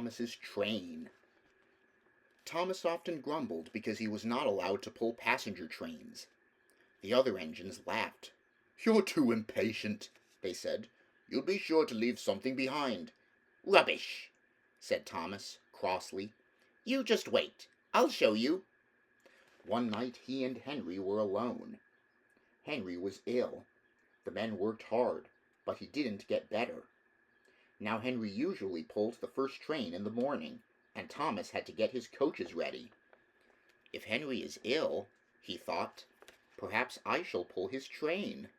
Thomas's train. Thomas often grumbled because he was not allowed to pull passenger trains. The other engines laughed. "You're too impatient," they said. "You'll be sure to leave something behind." "Rubbish," said Thomas, crossly. "You just wait. I'll show you." One night he and Henry were alone. Henry was ill. The men worked hard, but he didn't get better. Now Henry usually pulled the first train in the morning, and Thomas had to get his coaches ready. "If Henry is ill," he thought, "perhaps I shall pull his train."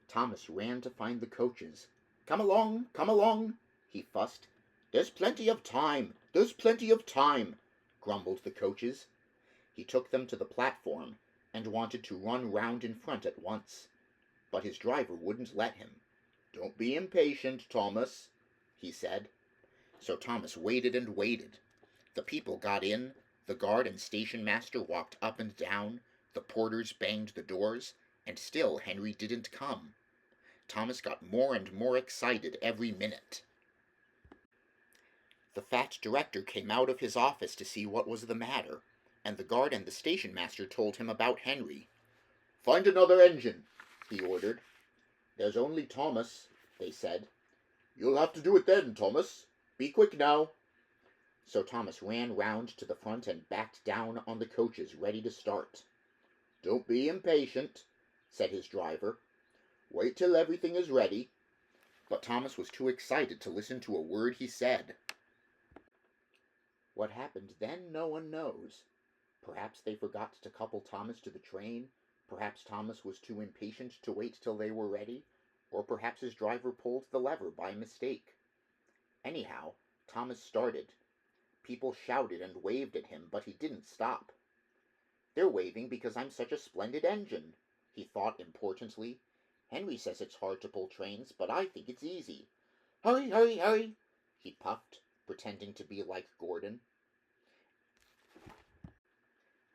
Thomas ran to find the coaches. Come along," he fussed. "There's plenty of time, grumbled the coaches. He took them to the platform, and wanted to run round in front at once. But his driver wouldn't let him. "Don't be impatient, Thomas," he said. So Thomas waited and waited. The people got in, the guard and station master walked up and down, the porters banged the doors, and still Henry didn't come. Thomas got more and more excited every minute. The fat director came out of his office to see what was the matter, and the guard and the station master told him about Henry. "Find another engine," he ordered. "There's only Thomas," they said. "You'll have to do it then, Thomas. Be quick now." So Thomas ran round to the front and backed down on the coaches, ready to start. "Don't be impatient," said his driver. "Wait till everything is ready." But Thomas was too excited to listen to a word he said. What happened then, no one knows. Perhaps they forgot to couple Thomas to the train, perhaps Thomas was too impatient to wait till they were ready, or perhaps his driver pulled the lever by mistake. Anyhow, Thomas started. People shouted and waved at him, but he didn't stop. "They're waving because I'm such a splendid engine," he thought importantly. "Henry says it's hard to pull trains, but I think it's easy. Hurry, hurry, hurry," he puffed, pretending to be like Gordon.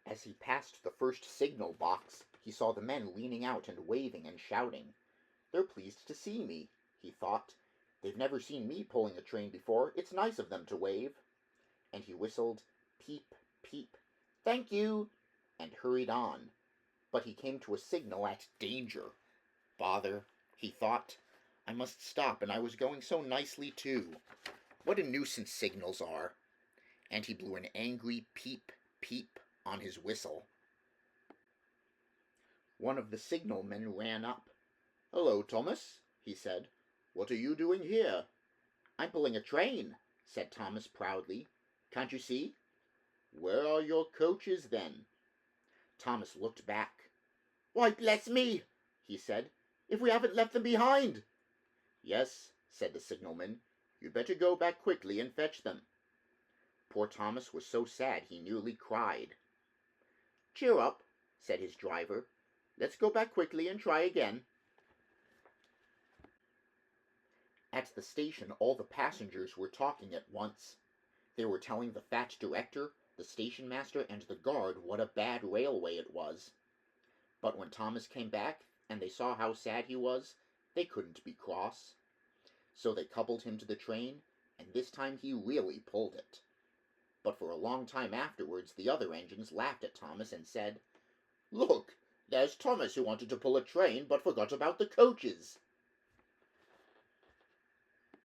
As he passed the first signal box, he saw the men leaning out and waving and shouting. "They're pleased to see me," he thought. "They've never seen me pulling a train before. It's nice of them to wave." And he whistled, "Peep, peep, thank you," and hurried on. But he came to a signal at danger. Bother, he thought. I must stop, and I was going so nicely too. What a nuisance signals are. And he blew an angry peep, peep on his whistle. One of the signalmen ran up. "Hello, Thomas," he said. "What are you doing here?" "I'm pulling a train," said Thomas proudly. "Can't you see?" "Where are your coaches, then?" Thomas looked back. "Why, bless me," he said, "if we haven't left them behind." "Yes," said the signalman. "You'd better go back quickly and fetch them." Poor Thomas was so sad he nearly cried. "Cheer up," said his driver. "Let's go back quickly and try again." At the station all the passengers were talking at once. They were telling the fat director, the station master, and the guard what a bad railway it was. But when Thomas came back, and they saw how sad he was, they couldn't be cross. So they coupled him to the train, and this time he really pulled it. But for a long time afterwards the other engines laughed at Thomas and said, "Look, there's Thomas who wanted to pull a train, but forgot about the coaches."